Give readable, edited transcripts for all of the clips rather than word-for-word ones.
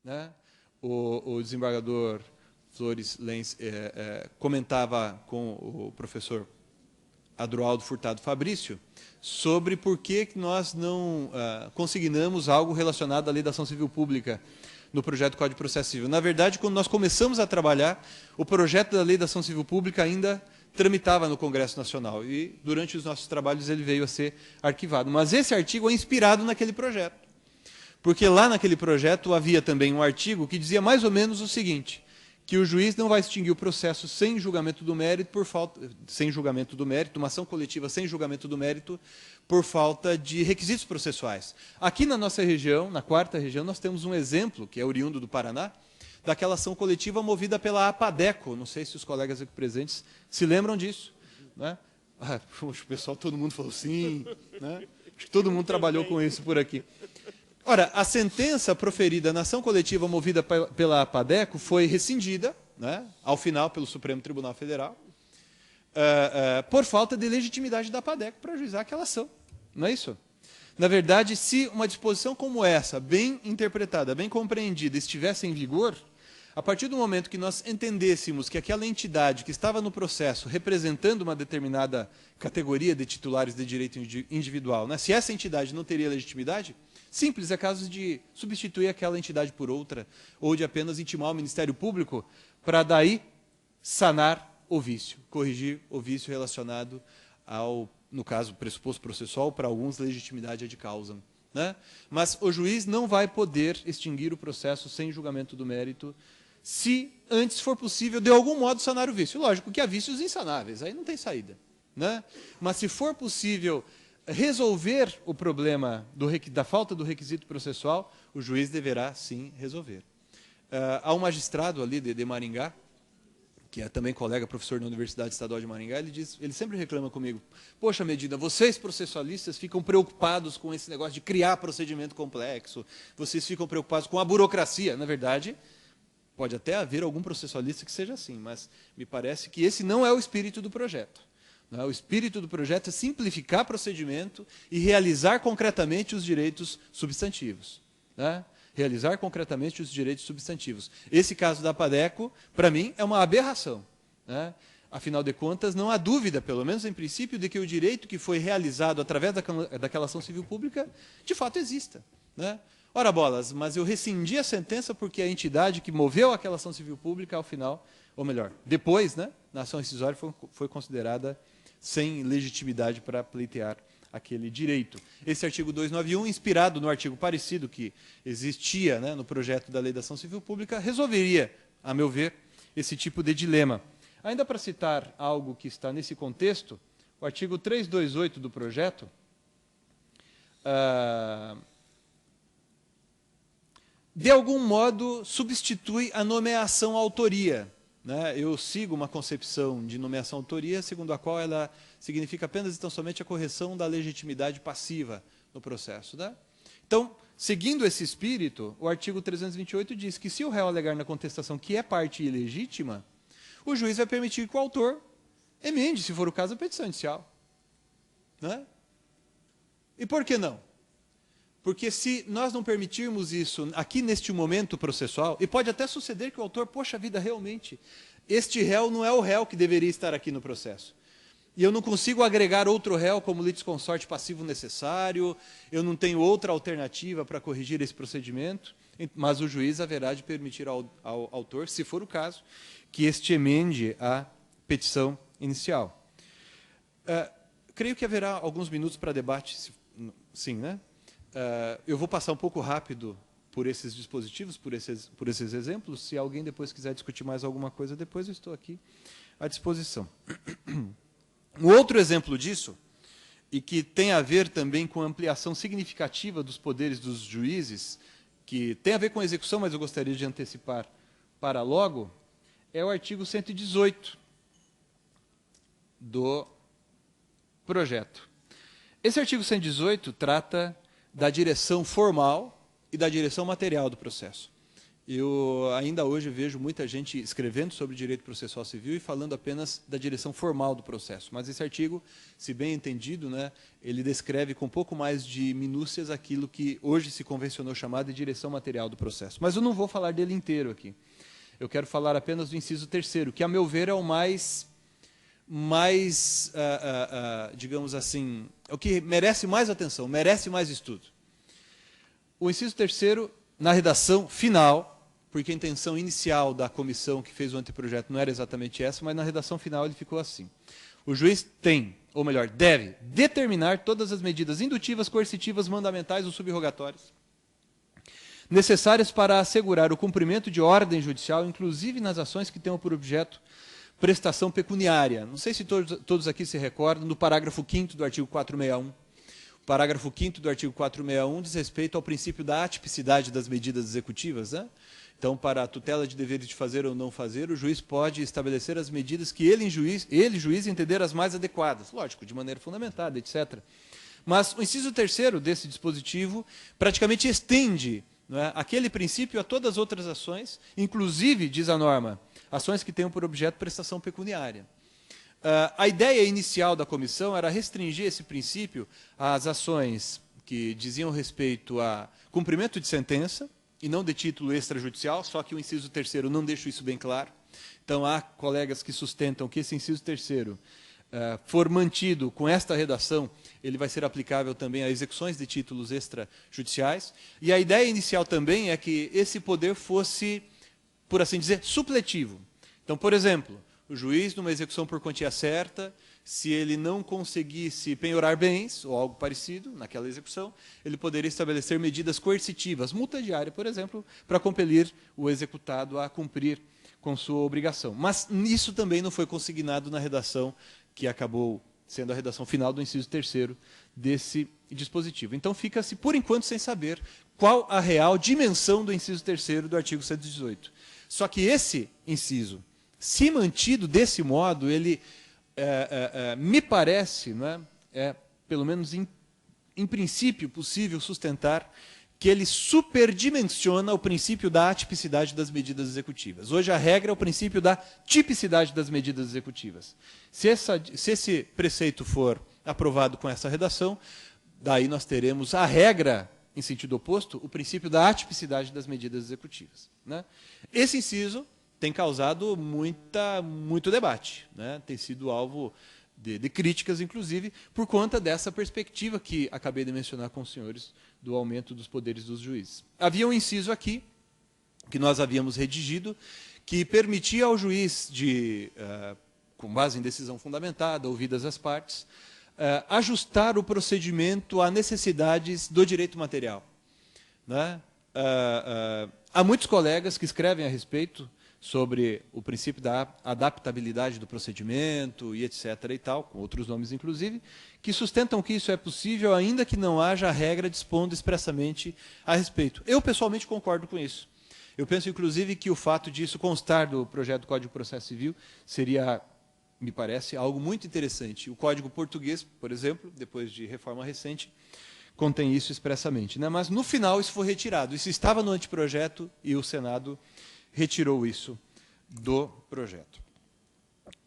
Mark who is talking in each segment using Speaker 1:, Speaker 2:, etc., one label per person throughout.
Speaker 1: né? O desembargador Flores Lenz comentava com o professor Adroaldo Furtado Fabrício sobre por que nós não consignamos algo relacionado à lei da ação civil pública no projeto do Código de Processo Civil. Na verdade, quando nós começamos a trabalhar, o projeto da lei da ação civil pública ainda tramitava no Congresso Nacional e, durante os nossos trabalhos, ele veio a ser arquivado. Mas esse artigo é inspirado naquele projeto, porque lá naquele projeto havia também um artigo que dizia mais ou menos o seguinte, que o juiz não vai extinguir o processo sem julgamento do mérito, uma ação coletiva sem julgamento do mérito, por falta de requisitos processuais. Aqui na nossa região, na 4ª região, nós temos um exemplo, que é oriundo do Paraná, daquela ação coletiva movida pela APADECO. Não sei se os colegas aqui presentes se lembram disso, né? O pessoal, todo mundo falou sim, né? Acho que todo mundo trabalhou com isso por aqui. Ora, a sentença proferida na ação coletiva movida pela APADECO foi rescindida, né, ao final, pelo Supremo Tribunal Federal, por falta de legitimidade da APADECO para ajuizar aquela ação. Não é isso? Na verdade, se uma disposição como essa, bem interpretada, bem compreendida, estivesse em vigor, a partir do momento que nós entendêssemos que aquela entidade que estava no processo representando uma determinada categoria de titulares de direito individual, né, se essa entidade não teria legitimidade, simples, é caso de substituir aquela entidade por outra, ou de apenas intimar o Ministério Público para daí sanar o vício, corrigir o vício relacionado ao, no caso, pressuposto processual, para alguns, legitimidade ad causam, né? Mas o juiz não vai poder extinguir o processo sem julgamento do mérito, se antes for possível, de algum modo, sanar o vício. Lógico que há vícios insanáveis, aí não tem saída, né? Mas se for possível resolver o problema da falta do requisito processual, o juiz deverá, sim, resolver. Há um magistrado ali de Maringá, que é também colega, professor da Universidade Estadual de Maringá, ele sempre reclama comigo, poxa, Medina, vocês processualistas ficam preocupados com esse negócio de criar procedimento complexo, vocês ficam preocupados com a burocracia. Na verdade, pode até haver algum processualista que seja assim, mas me parece que esse não é o espírito do projeto. O espírito do projeto é simplificar procedimento e realizar concretamente os direitos substantivos, né? Realizar concretamente os direitos substantivos. Esse caso da APADECO, para mim, é uma aberração, né? Afinal de contas, não há dúvida, pelo menos em princípio, de que o direito que foi realizado através daquela ação civil pública, de fato exista, né? Ora bolas, mas eu rescindi a sentença porque a entidade que moveu aquela ação civil pública, ao final, ou melhor, depois, né, na ação rescisória, foi considerada sem legitimidade para pleitear aquele direito. Esse artigo 291, inspirado no artigo parecido que existia, né, no projeto da Lei da Ação Civil Pública, resolveria, a meu ver, esse tipo de dilema. Ainda para citar algo que está nesse contexto, o artigo 328 do projeto de algum modo substitui a nomeação autoria, né? Eu sigo uma concepção de nomeação autoria, segundo a qual ela significa apenas e tão somente a correção da legitimidade passiva no processo, né? Então, seguindo esse espírito, o artigo 328 diz que se o réu alegar na contestação que é parte ilegítima, o juiz vai permitir que o autor emende, se for o caso, a petição inicial, né? E por que não? Porque se nós não permitirmos isso aqui neste momento processual, e pode até suceder que o autor, poxa vida, realmente, este réu não é o réu que deveria estar aqui no processo. E eu não consigo agregar outro réu como litisconsorte passivo necessário, eu não tenho outra alternativa para corrigir esse procedimento, mas o juiz haverá de permitir ao autor, se for o caso, que este emende a petição inicial. Creio que haverá alguns minutos para debate, sim, né? Eu vou passar um pouco rápido por esses dispositivos, por esses exemplos. Se alguém depois quiser discutir mais alguma coisa, depois eu estou aqui à disposição. Um outro exemplo disso, e que tem a ver também com a ampliação significativa dos poderes dos juízes, que tem a ver com a execução, mas eu gostaria de antecipar para logo, é o artigo 118 do projeto. Esse artigo 118 trata da direção formal e da direção material do processo. Eu ainda hoje vejo muita gente escrevendo sobre direito processual civil e falando apenas da direção formal do processo. Mas esse artigo, se bem entendido, né, ele descreve com um pouco mais de minúcias aquilo que hoje se convencionou chamar de direção material do processo. Mas eu não vou falar dele inteiro aqui. Eu quero falar apenas do inciso 3º, que, a meu ver, é o mais digamos assim, é o que merece mais atenção, merece mais estudo. O inciso 3º, na redação final, porque a intenção inicial da comissão que fez o anteprojeto não era exatamente essa, mas na redação final ele ficou assim. O juiz tem, ou melhor, deve determinar todas as medidas indutivas, coercitivas, mandamentais ou subrogatórias necessárias para assegurar o cumprimento de ordem judicial, inclusive nas ações que tenham por objeto prestação pecuniária. Não sei se todos aqui se recordam do parágrafo 5º do artigo 461. O parágrafo 5º do artigo 461 diz respeito ao princípio da atipicidade das medidas executivas, né? Então, para a tutela de deveres de fazer ou não fazer, o juiz pode estabelecer as medidas que ele, juiz, entender as mais adequadas, lógico, de maneira fundamentada, etc. Mas o inciso 3º desse dispositivo praticamente estende, não é, aquele princípio a todas as outras ações, inclusive, diz a norma, ações que tenham por objeto prestação pecuniária. A ideia inicial da comissão era restringir esse princípio às ações que diziam respeito a cumprimento de sentença, e não de título extrajudicial, só que o inciso 3º não deixa isso bem claro. Então, há colegas que sustentam que esse inciso 3º for mantido com esta redação, ele vai ser aplicável também a execuções de títulos extrajudiciais. E a ideia inicial também é que esse poder fosse, por assim dizer, supletivo. Então, por exemplo, o juiz, numa execução por quantia certa, se ele não conseguisse penhorar bens, ou algo parecido, naquela execução, ele poderia estabelecer medidas coercitivas, multa diária, por exemplo, para compelir o executado a cumprir com sua obrigação. Mas isso também não foi consignado na redação que acabou sendo a redação final do inciso 3º desse dispositivo. Então, fica-se, por enquanto, sem saber qual a real dimensão do inciso 3º do artigo 118. Só que esse inciso, se mantido desse modo, ele me parece, não é pelo menos em princípio possível sustentar que ele superdimensiona o princípio da atipicidade das medidas executivas. Hoje a regra é o princípio da tipicidade das medidas executivas. Se esse preceito for aprovado com essa redação, daí nós teremos a regra, em sentido oposto, o princípio da atipicidade das medidas executivas, né? Esse inciso tem causado muito debate, né? Tem sido alvo de críticas, inclusive, por conta dessa perspectiva que acabei de mencionar com os senhores, do aumento dos poderes dos juízes. Havia um inciso aqui, que nós havíamos redigido, que permitia ao juiz, com base em decisão fundamentada, ouvidas as partes, ajustar o procedimento a necessidades do direito material, né? Há muitos colegas que escrevem a respeito sobre o princípio da adaptabilidade do procedimento e etc. e tal, com outros nomes inclusive, que sustentam que isso é possível ainda que não haja regra dispondo expressamente a respeito. Eu, pessoalmente, concordo com isso. Eu penso, inclusive, que o fato disso constar do projeto do Código de Processo Civil seria, me parece, algo muito interessante. O Código Português, por exemplo, depois de reforma recente, contém isso expressamente, né? Mas, no final, isso foi retirado. Isso estava no anteprojeto e o Senado retirou isso do projeto.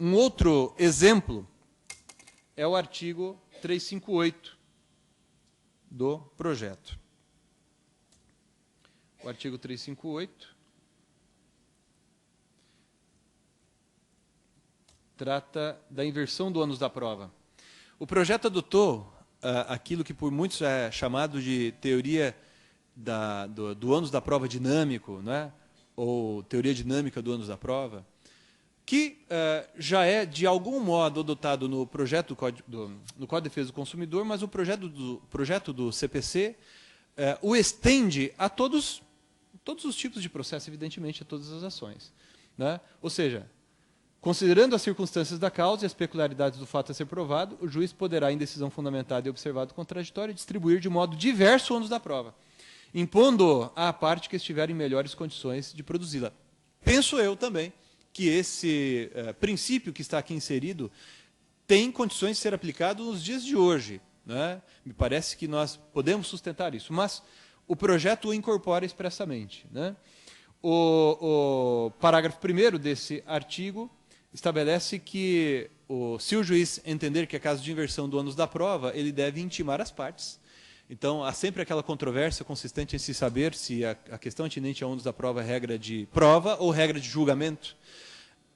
Speaker 1: Um outro exemplo é o artigo 358 do projeto. O artigo 358 trata da inversão do ônus da prova. O projeto adotou aquilo que por muitos é chamado de teoria do ônus da prova dinâmico, né? Ou teoria dinâmica do ônus da prova, que já é, de algum modo, adotado no projeto no Código de Defesa do Consumidor, mas o projeto do CPC o estende a todos os tipos de processo, evidentemente, a todas as ações, né? Ou seja, considerando as circunstâncias da causa e as peculiaridades do fato a ser provado, o juiz poderá, em decisão fundamentada e observado contraditório, distribuir de modo diverso o ônus da prova, impondo à parte que estiver em melhores condições de produzi-la. Penso eu também que esse princípio que está aqui inserido tem condições de ser aplicado nos dias de hoje, né? Me parece que nós podemos sustentar isso, mas o projeto o incorpora expressamente, né? O parágrafo 1º desse artigo estabelece que, se o juiz entender que é caso de inversão do ônus da prova, ele deve intimar as partes. Então, há sempre aquela controvérsia consistente em se saber se a questão atinente ao ônus da prova é regra de prova ou regra de julgamento.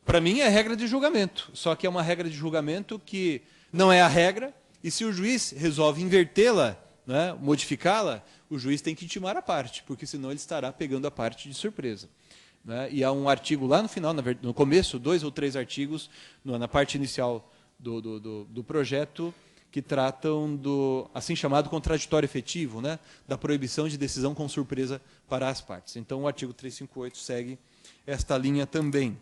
Speaker 1: Para mim, é regra de julgamento, só que é uma regra de julgamento que não é a regra, e se o juiz resolve invertê-la, né, modificá-la, o juiz tem que intimar a parte, porque senão ele estará pegando a parte de surpresa. Né? E há um artigo lá no final, no começo, 2 ou 3 artigos, na parte inicial do projeto, que tratam do assim chamado contraditório efetivo, né, da proibição de decisão com surpresa para as partes. Então, o artigo 358 segue esta linha também.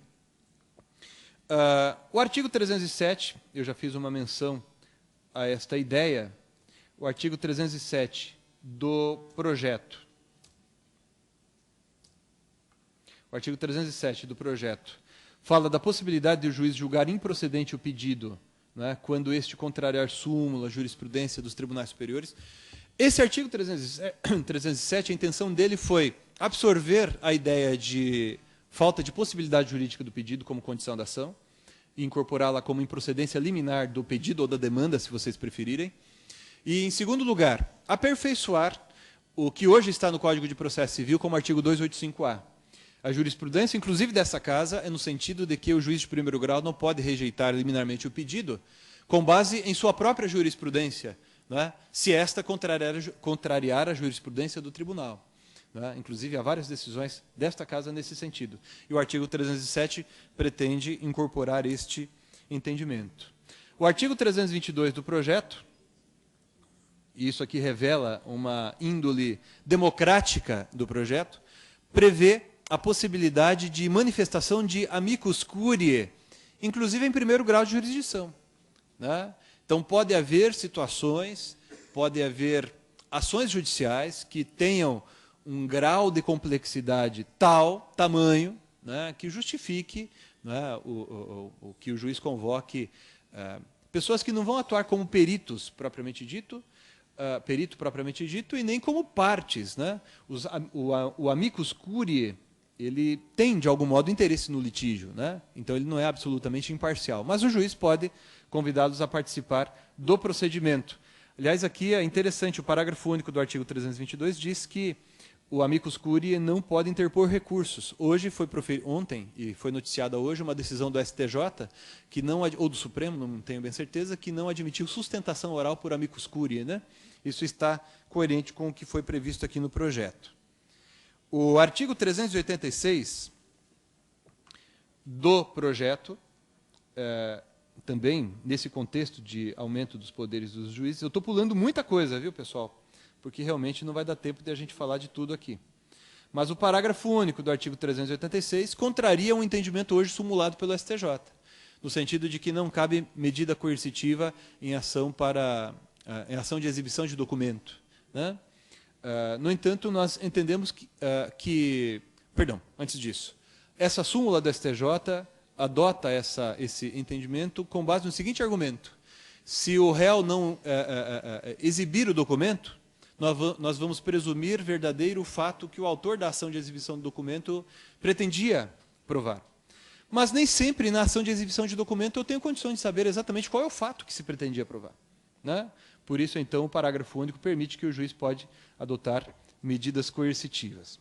Speaker 1: O artigo 307, eu já fiz uma menção a esta ideia, o artigo 307 do projeto. O artigo 307 do projeto fala da possibilidade de o juiz julgar improcedente o pedido, né, quando este contrariar súmula, jurisprudência dos tribunais superiores. Esse artigo 307, a intenção dele foi absorver a ideia de falta de possibilidade jurídica do pedido como condição da ação, e incorporá-la como improcedência liminar do pedido ou da demanda, se vocês preferirem. E, em segundo lugar, aperfeiçoar o que hoje está no Código de Processo Civil como artigo 285-A. A jurisprudência, inclusive dessa casa, é no sentido de que o juiz de primeiro grau não pode rejeitar liminarmente o pedido com base em sua própria jurisprudência, né, se esta contrariar a jurisprudência do tribunal. Né? Inclusive, há várias decisões desta casa nesse sentido. E o artigo 307 pretende incorporar este entendimento. O artigo 322 do projeto, e isso aqui revela uma índole democrática do projeto, prevê a possibilidade de manifestação de amicus curiae, inclusive em primeiro grau de jurisdição. Né? Então, pode haver situações, pode haver ações judiciais que tenham um grau de complexidade tamanho, né, que justifique, né, o que o juiz convoque pessoas que não vão atuar como peritos propriamente dito, perito propriamente dito, e nem como partes. Né? O amicus curiae, ele tem, de algum modo, interesse no litígio, né? Então ele não é absolutamente imparcial. Mas o juiz pode convidá-los a participar do procedimento. Aliás, aqui é interessante, o parágrafo único do artigo 322 diz que o amicus curiae não pode interpor recursos. Ontem, e foi noticiada hoje, uma decisão do STJ, que não, ou do Supremo, não tenho bem certeza, que não admitiu sustentação oral por amicus curiae. Né? Isso está coerente com o que foi previsto aqui no projeto. O artigo 386 do projeto, também nesse contexto de aumento dos poderes dos juízes, eu estou pulando muita coisa, viu, pessoal? Porque realmente não vai dar tempo de a gente falar de tudo aqui. Mas o parágrafo único do artigo 386 contraria um entendimento hoje sumulado pelo STJ, no sentido de que não cabe medida coercitiva em ação de exibição de documento. Né? No entanto, nós entendemos perdão, antes disso, essa súmula do STJ adota esse entendimento com base no seguinte argumento: se o réu não exibir o documento, nós vamos presumir verdadeiro o fato que o autor da ação de exibição do documento pretendia provar. Mas nem sempre na ação de exibição de documento eu tenho condições de saber exatamente qual é o fato que se pretendia provar. Né? Por isso, então, o parágrafo único permite que o juiz pode adotar medidas coercitivas,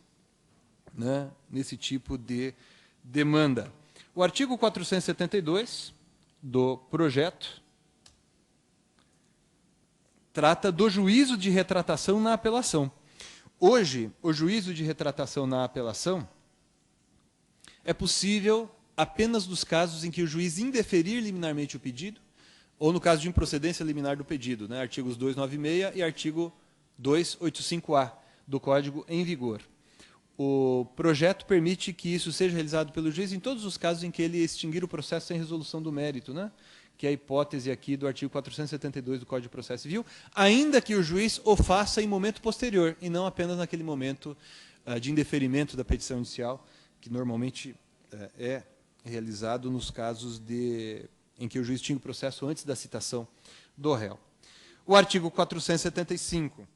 Speaker 1: né, nesse tipo de demanda. O artigo 472 do projeto trata do juízo de retratação na apelação. Hoje, o juízo de retratação na apelação é possível apenas nos casos em que o juiz indeferir liminarmente o pedido, ou no caso de improcedência liminar do pedido, né, artigos 296 e artigo 285-A do Código em vigor. O projeto permite que isso seja realizado pelo juiz em todos os casos em que ele extinguir o processo sem resolução do mérito, né, que é a hipótese aqui do artigo 472 do Código de Processo Civil, ainda que o juiz o faça em momento posterior, e não apenas naquele momento de indeferimento da petição inicial, que normalmente é realizado nos casos em que o juiz extingue o processo antes da citação do réu. O artigo 475